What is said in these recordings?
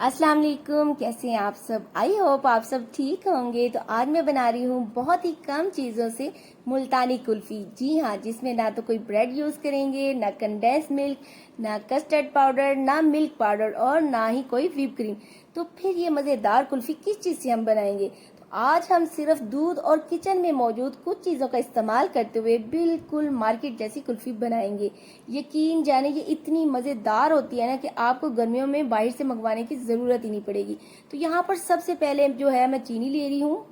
अस्सलाम वालेकुम, कैसे हैं आप सब। आई होप आप सब ठीक होंगे। तो आज मैं बना रही हूँ बहुत ही कम चीज़ों से मुल्तानी कुल्फ़ी। जी हाँ, जिसमें ना तो कोई ब्रेड यूज़ करेंगे, ना कंडेंस मिल्क, ना कस्टर्ड पाउडर, ना मिल्क पाउडर और ना ही कोई व्हिप क्रीम। तो फिर ये मज़ेदार कुल्फ़ी किस चीज़ से हम बनाएंगे। तो आज हम सिर्फ दूध और किचन में मौजूद कुछ चीज़ों का इस्तेमाल करते हुए बिल्कुल मार्केट जैसी कुल्फ़ी बनाएंगे। यकीन जाने ये इतनी मज़ेदार होती है ना कि आपको गर्मियों में बाहर से मंगवाने की ज़रूरत ही नहीं पड़ेगी। तो यहाँ पर सबसे पहले जो है मैं चीनी ले रही हूँ।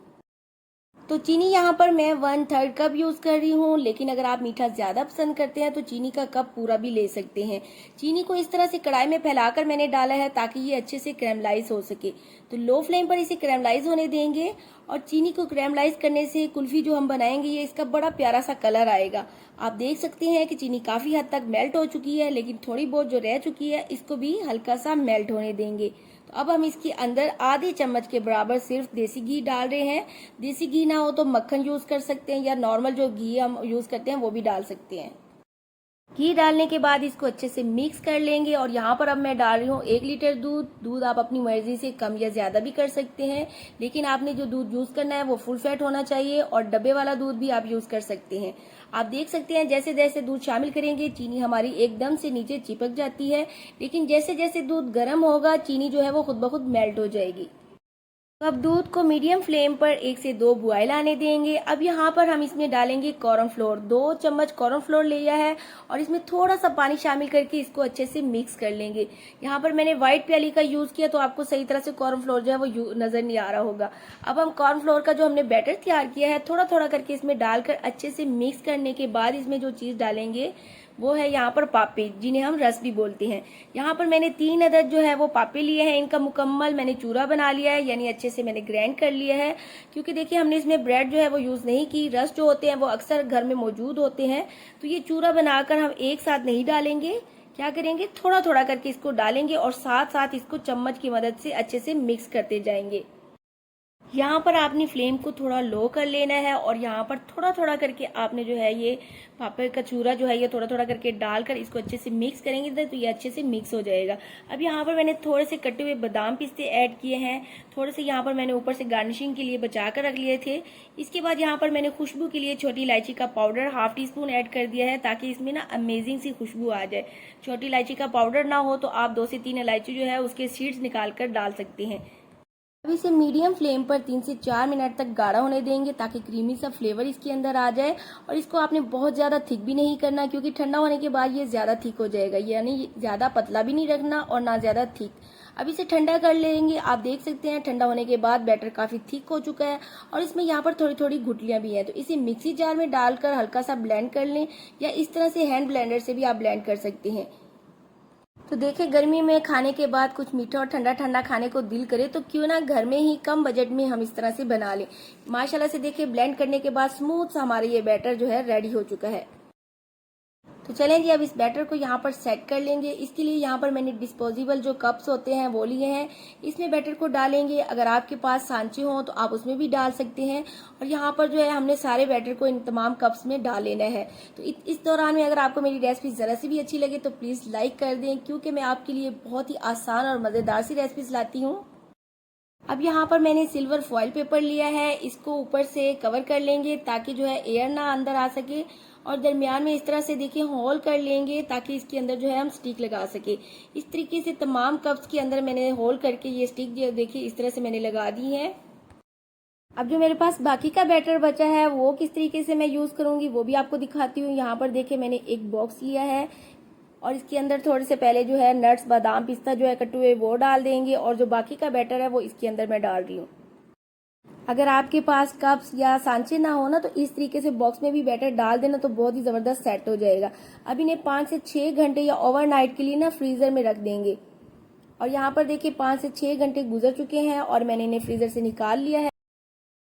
तो चीनी यहाँ पर मैं 1/3 कप यूज़ कर रही हूँ, लेकिन अगर आप मीठा ज़्यादा पसंद करते हैं तो चीनी का कप पूरा भी ले सकते हैं। चीनी को इस तरह से कढ़ाई में फैलाकर मैंने डाला है ताकि ये अच्छे से कैरमलाइज हो सके। तो लो फ्लेम पर इसे कैरमलाइज होने देंगे और चीनी को कैरमलाइज करने से कुल्फ़ी जो हम बनाएंगे ये इसका बड़ा प्यारा सा कलर आएगा। आप देख सकते हैं कि चीनी काफ़ी हद तक मेल्ट हो चुकी है, लेकिन थोड़ी बहुत जो रह चुकी है इसको भी हल्का सा मेल्ट होने देंगे। तो अब हम इसके अंदर आधे चम्मच के बराबर सिर्फ देसी घी डाल रहे हैं। देसी घी ना हो तो मक्खन यूज़ कर सकते हैं या नॉर्मल जो घी हम यूज़ करते हैं वो भी डाल सकते हैं। घी डालने के बाद इसको अच्छे से मिक्स कर लेंगे और यहाँ पर अब मैं डाल रही हूँ 1 लीटर दूध। दूध आप अपनी मर्जी से कम या ज़्यादा भी कर सकते हैं, लेकिन आपने जो दूध यूज़ करना है वो फुल फैट होना चाहिए और डब्बे वाला दूध भी आप यूज़ कर सकते हैं। आप देख सकते हैं जैसे जैसे दूध शामिल करेंगे चीनी हमारी एकदम से नीचे चिपक जाती है, लेकिन जैसे जैसे दूध गर्म होगा चीनी जो है वो खुद ब खुद मेल्ट हो जाएगी। तो अब दूध को मीडियम फ्लेम पर 1 से 2 बुआइल आने देंगे। अब यहाँ पर हम इसमें डालेंगे कॉर्नफ्लोर। 2 चम्मच कॉर्नफ्लोर लिया है और इसमें थोड़ा सा पानी शामिल करके इसको अच्छे से मिक्स कर लेंगे। यहाँ पर मैंने व्हाइट प्याली का यूज़ किया तो आपको सही तरह से कॉर्नफ्लोर जो है वो नज़र नहीं आ रहा होगा। अब हम कॉर्नफ्लोर का जो हमने बैटर तैयार किया है थोड़ा थोड़ा करके इसमें डालकर अच्छे से मिक्स करने के बाद इसमें जो चीज़ डालेंगे वो है यहाँ पर पापे, जिन्हें हम रस भी बोलते हैं। यहाँ पर मैंने 3 अदद जो है वो पापे लिए हैं। इनका मुकम्मल मैंने चूरा बना लिया है, यानी अच्छे से मैंने ग्राइंड कर लिया है। क्योंकि देखिए हमने इसमें ब्रेड जो है वो यूज़ नहीं की। रस जो होते हैं वो अक्सर घर में मौजूद होते हैं, तो ये चूरा बनाकर हम एक साथ नहीं डालेंगे। क्या करेंगे, थोड़ा थोड़ा करके इसको डालेंगे और साथ साथ इसको चम्मच की मदद से अच्छे से मिक्स करते जाएंगे। यहाँ पर आपने फ्लेम को थोड़ा लो कर लेना है और यहाँ पर थोड़ा थोड़ा करके आपने जो है ये पापड़ का चूरा जो है ये थोड़ा थोड़ा करके डालकर इसको अच्छे से मिक्स करेंगे तो ये अच्छे से मिक्स हो जाएगा। अब यहाँ पर मैंने थोड़े से कटे हुए बादाम पिस्ते ऐड किए हैं। थोड़े से यहाँ पर मैंने ऊपर से गार्निशिंग के लिए बचा कर रख लिए थे। इसके बाद यहाँ पर मैंने खुशबू के लिए छोटी इलायची का पाउडर ½ टी-स्पून ऐड कर दिया है ताकि इसमें ना अमेजिंग सी खुशबू आ जाए। छोटी इलायची का पाउडर ना हो तो आप 2 से 3 इलायची जो है उसके सीड्स निकाल कर डाल सकते हैं। अब इसे मीडियम फ्लेम पर 3 से 4 मिनट तक गाढ़ा होने देंगे ताकि क्रीमी सा फ्लेवर इसके अंदर आ जाए। और इसको आपने बहुत ज़्यादा थिक भी नहीं करना, क्योंकि ठंडा होने के बाद ये ज़्यादा थिक हो जाएगा, यानी ज़्यादा पतला भी नहीं रखना और ना ज़्यादा थिक। अब इसे ठंडा कर लेंगे। आप देख सकते हैं ठंडा होने के बाद बैटर काफ़ी थिक हो चुका है और इसमें यहाँ पर थोड़ी थोड़ी गुठलियाँ भी हैं। तो इसे मिक्सी जार में डालकर हल्का सा ब्लेंड कर लें या इस तरह से हैंड ब्लेंडर से भी आप ब्लेंड कर सकते हैं। तो देखिए गर्मी में खाने के बाद कुछ मीठा और ठंडा ठंडा खाने को दिल करे तो क्यों ना घर में ही कम बजट में हम इस तरह से बना लें। माशाल्लाह से देखिए ब्लेंड करने के बाद स्मूथ सा हमारा ये बैटर जो है रेडी हो चुका है। तो चलें जी अब इस बैटर को यहाँ पर सेट कर लेंगे। इसके लिए यहाँ पर मैंने डिस्पोजेबल जो कप्स होते हैं वो लिए हैं। इसमें बैटर को डालेंगे। अगर आपके पास सांचे हों तो आप उसमें भी डाल सकते हैं। और यहाँ पर जो है हमने सारे बैटर को इन तमाम कप्स में डाल लेना है। तो इस दौरान में अगर आपको मेरी रेसिपी ज़रा सी भी अच्छी लगे तो प्लीज़ लाइक कर दें, क्योंकि मैं आपके लिए बहुत ही आसान और मज़ेदार सी रेसिपीज लाती हूँ। अब यहाँ पर मैंने सिल्वर फॉइल पेपर लिया है। इसको ऊपर से कवर कर लेंगे ताकि जो है एयर ना अंदर आ सके और दरमियान में इस तरह से देखिए होल कर लेंगे ताकि इसके अंदर जो है हम स्टिक लगा सके। इस तरीके से तमाम कप्स के अंदर मैंने होल करके ये स्टिक जो देखिए इस तरह से मैंने लगा दी है। अब जो मेरे पास बाकी का बैटर बचा है वो किस तरीके से मैं यूज़ करूँगी वो भी आपको दिखाती हूँ। यहाँ पर देखिए मैंने एक बॉक्स लिया है और इसके अंदर थोड़े से पहले जो है नट्स बादाम पिस्ता जो है कटे हुए वो डाल देंगे और जो बाकी का बैटर है वो इसके अंदर मैं डाल रही हूँ। अगर आपके पास कप्स या सांचे ना हो ना तो इस तरीके से बॉक्स में भी बैटर डाल देना तो बहुत ही ज़बरदस्त सेट हो जाएगा। अब इन्हें 5 से 6 घंटे या ओवरनाइट के लिए ना फ्रीज़र में रख देंगे। और यहाँ पर देखिए 5 से 6 घंटे गुजर चुके हैं और मैंने इन्हें फ्रीज़र से निकाल लिया है।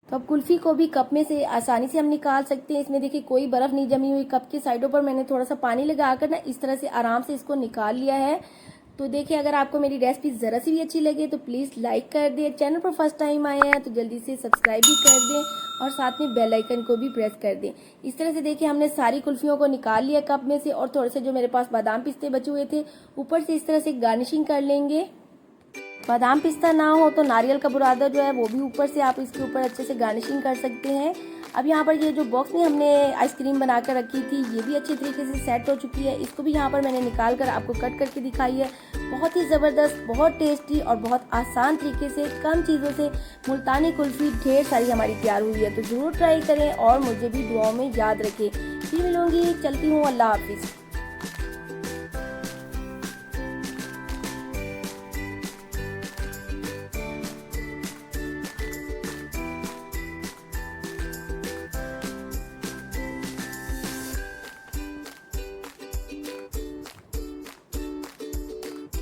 तो अब कुल्फ़ी को भी कप में से आसानी से हम निकाल सकते हैं। इसमें देखिए कोई बर्फ़ नहीं जमी हुई। कप की साइडों पर मैंने थोड़ा सा पानी लगाकर ना इस तरह से आराम से इसको निकाल लिया है। तो देखिए अगर आपको मेरी रेसिपी ज़रा सी भी अच्छी लगे तो प्लीज़ लाइक कर दें। चैनल पर फर्स्ट टाइम आए हैं तो जल्दी से सब्सक्राइब भी कर दें और साथ में बेल आइकन को भी प्रेस कर दें। इस तरह से देखिए हमने सारी कुल्फ़ियों को निकाल लिया कप में से और थोड़े से जो मेरे पास बादाम पिस्ते बचे हुए थे ऊपर से इस तरह से गार्निशिंग कर लेंगे। बादाम पिस्ता ना हो तो नारियल का बुरादा जो है वो भी ऊपर से आप इसके ऊपर अच्छे से गार्निशिंग कर सकते हैं। अब यहाँ पर ये जो बॉक्स में हमने आइसक्रीम बना कर रखी थी ये भी अच्छी तरीके से सेट हो चुकी है। इसको भी यहाँ पर मैंने निकाल कर आपको कट करके दिखाई है। बहुत ही ज़बरदस्त, बहुत टेस्टी और बहुत आसान तरीके से कम चीज़ों से मुल्तानी कुल्फ़ी ढेर सारी हमारी तैयार हुई है। तो ज़रूर ट्राई करें और मुझे भी दुआओं में याद रखें। फिर मिलूंगी, चलती हूँ, अल्लाह हाफिज़।